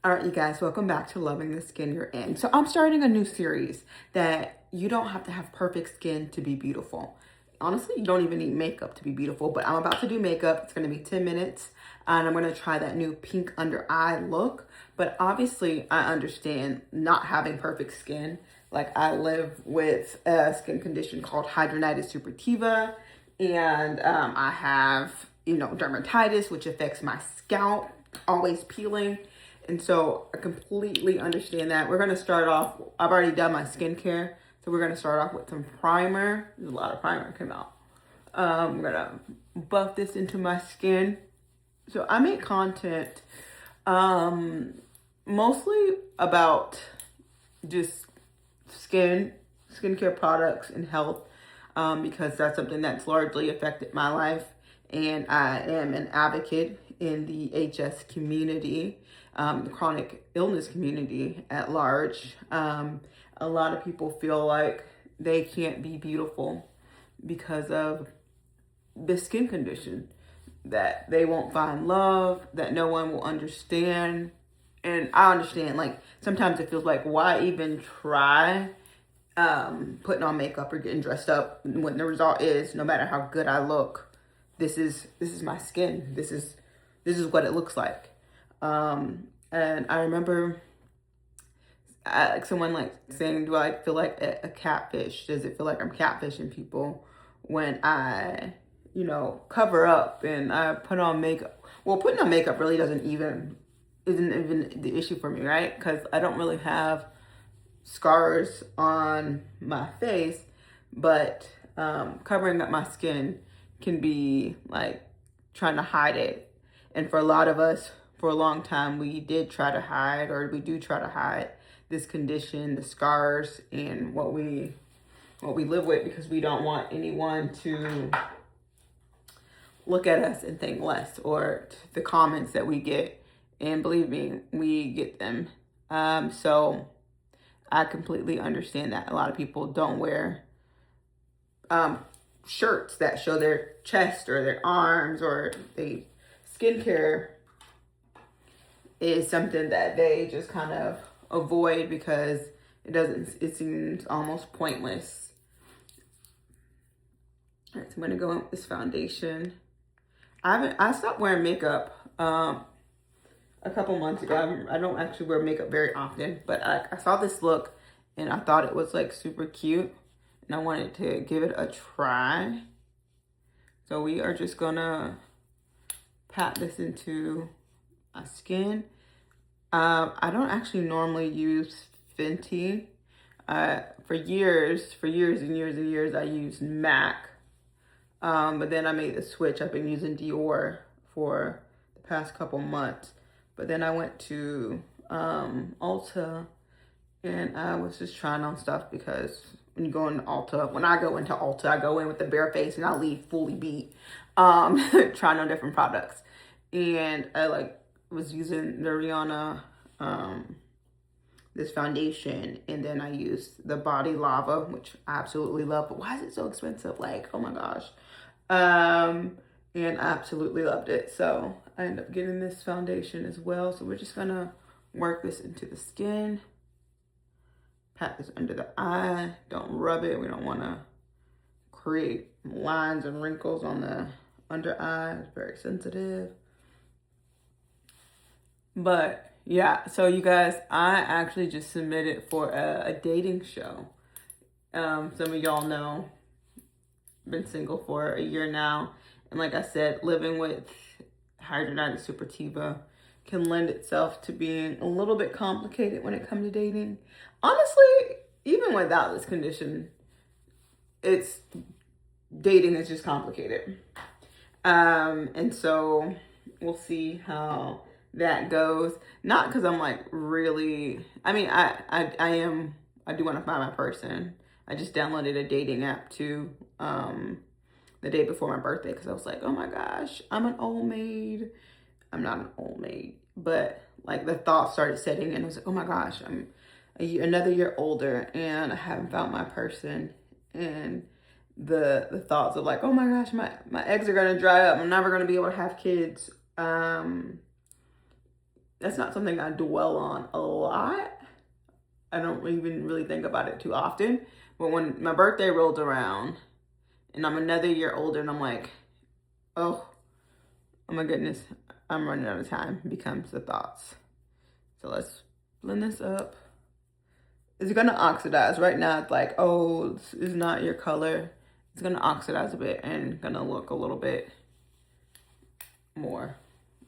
All right, you guys, welcome back to Loving the Skin You're In. So I'm starting a new series that you don't have to have perfect skin to be beautiful. Honestly, you don't even need makeup to be beautiful, but I'm about to do makeup. It's going to be 10 minutes, and I'm going to try that new pink under eye look. But obviously, I understand not having perfect skin. Like, I live with a skin condition called Hidradenitis Suppurativa, and I have, dermatitis, which affects my scalp, always peeling. And so I completely understand that. We're going to start off, I've already done my skincare. So we're going to start off with some primer. There's a lot of primer came out. I'm going to buff this into my skin. So I make content mostly about just skincare products and health, because that's something that's largely affected my life. And I am an advocate in the HS community, the chronic illness community at large. A lot of people feel like they can't be beautiful because of the skin condition, that they won't find love, that no one will understand. And I understand, like, sometimes it feels like, why even try putting on makeup or getting dressed up when the result is, no matter how good I look, this is my skin. This is what it looks like. And I remember someone saying, do I feel like a catfish? Does it feel like I'm catfishing people when I, cover up and I put on makeup? Well, putting on makeup really isn't even the issue for me, right? Because I don't really have scars on my face, but covering up my skin can be like trying to hide it. And for a lot of us, for a long time, we do try to hide this condition, the scars, and what we live with, because we don't want anyone to look at us and think less, or the comments that we get. And believe me, we get them. So I completely understand that a lot of people don't wear shirts that show their chest or their arms, or they skincare is something that they just kind of avoid because it seems almost pointless. All right, so I'm gonna go in with this foundation. I stopped wearing makeup a couple months ago. I don't actually wear makeup very often, but I saw this look and I thought it was like super cute, and I wanted to give it a try. So we are just gonna pat this into my skin. I don't actually normally use Fenty. For years and years, I used MAC. But then I made the switch. I've been using Dior for the past couple months. But then I went to Ulta, and I was just trying on stuff, because when you go into Ulta, when I go into Ulta, I go in with the bare face and I leave fully beat, trying on different products. And I was using the Rihanna, this foundation, and then I used the Body Lava, which I absolutely love. But why is it so expensive? Like, oh my gosh. And I absolutely loved it. So I ended up getting this foundation as well. So we're just gonna work this into the skin. Pat this under the eye. Don't rub it. We don't wanna create lines and wrinkles on the under eye. It's very sensitive. But yeah, so you guys, I actually just submitted for a dating show. Some of y'all know, I've been single for a year now. And like I said, living with hidradenitis suppurativa can lend itself to being a little bit complicated when it comes to dating. Honestly, even without this condition, dating is just complicated. And so we'll see how that goes. Not because I'm like really, I mean, I do want to find my person. I just downloaded a dating app too, the day before my birthday, because I was like, oh my gosh, I'm an old maid. I'm not an old maid, but like the thought started setting in. I was like, oh my gosh, I'm another year older and I haven't found my person. And the thoughts of like, oh my gosh, my eggs are gonna dry up. I'm never gonna be able to have kids. that's not something I dwell on a lot. I don't even really think about it too often. But when my birthday rolls around and I'm another year older and I'm like, oh my goodness, I'm running out of time, becomes the thoughts. So let's blend this up. It's gonna oxidize. Right now it's like, oh, this is not your color. It's gonna oxidize a bit and gonna look a little bit more.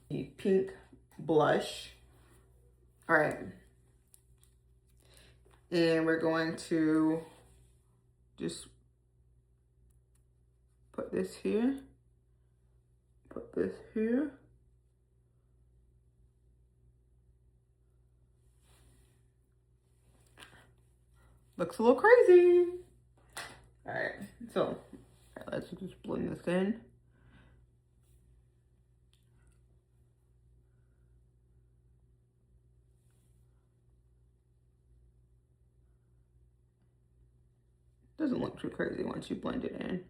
The pink blush. All right. And we're going to just put this here. Put this here. Looks a little crazy. All right, so let's just blend this in. Doesn't look too crazy once you blend it in.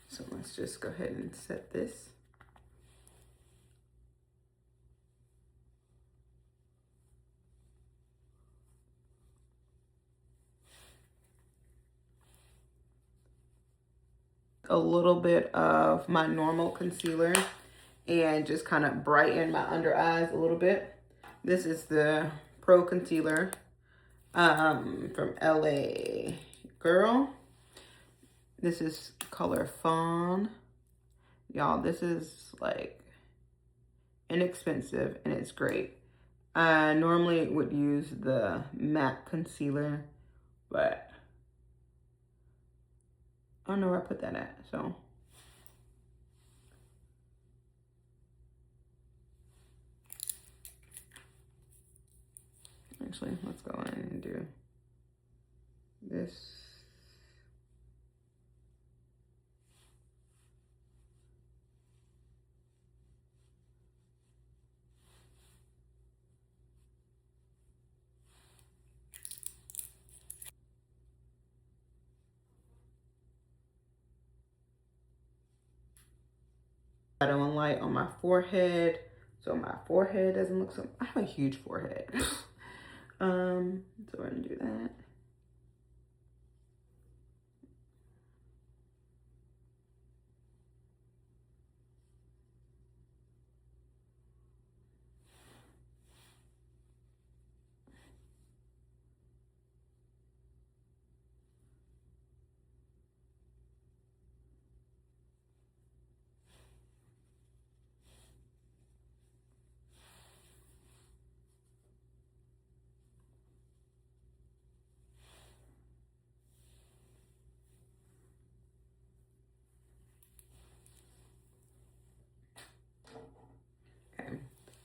So let's just go ahead and set this. A little bit of my normal concealer and just kind of brighten my under eyes a little bit. This is the Pro Concealer from LA Girl. This is color Fawn. Y'all, this is like inexpensive and it's great. I normally would use the matte concealer, but I don't know where I put that at, so. Actually, let's go in and do this. Shadow and light on my forehead, so my forehead doesn't look so. I have a huge forehead. So we're gonna do that.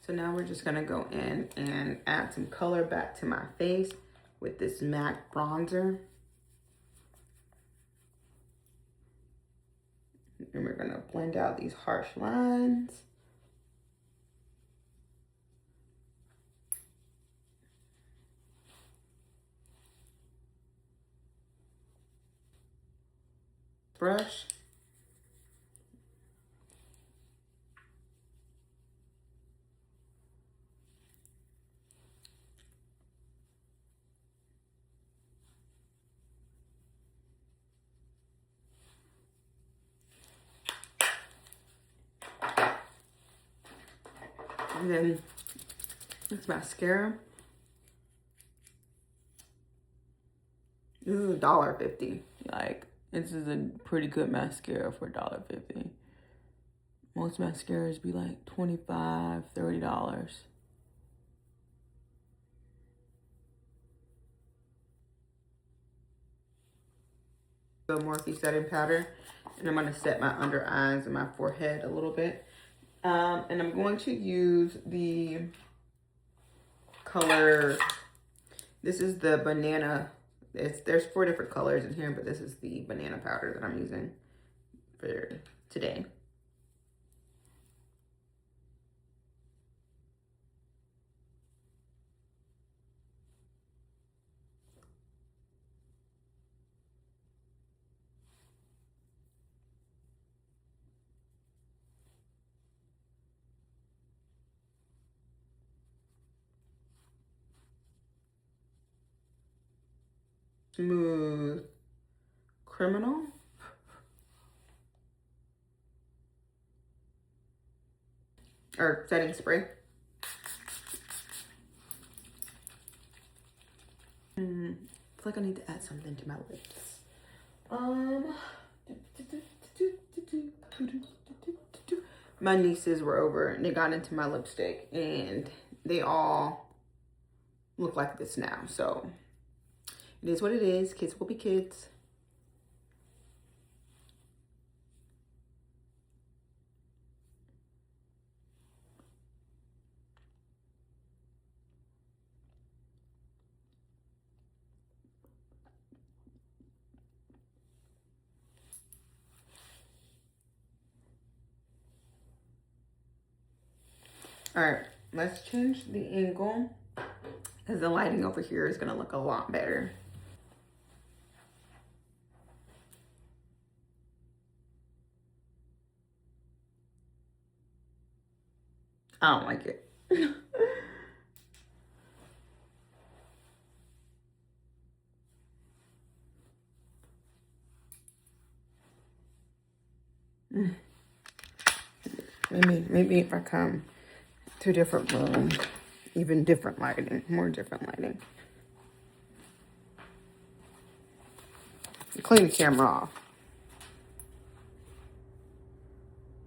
So now we're just gonna go in and add some color back to my face with this MAC bronzer. And we're gonna blend out these harsh lines. Brush. And then this mascara. This is $1.50. Like, this is a pretty good mascara for $1.50. Most mascaras be like $25, $30. The Morphe setting powder, and I'm gonna set my under eyes and my forehead a little bit. And I'm going to use the color, this is the banana, there's 4 different colors in here, but this is the banana powder that I'm using for today. Smooth Criminal. Or setting spray. I feel like I need to add something to my lips. My nieces were over and they got into my lipstick and they all look like this now. So it is what it is. Kids will be kids. All right, let's change the angle because the lighting over here is gonna look a lot better. I don't like it. Maybe if I come to a different room, even different lighting, more different lighting. Clean the camera off.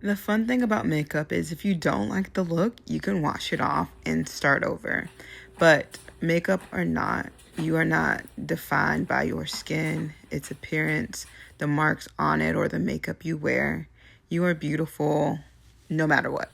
The fun thing about makeup is if you don't like the look, you can wash it off and start over. But makeup or not, you are not defined by your skin, its appearance, the marks on it, or the makeup you wear. You are beautiful no matter what.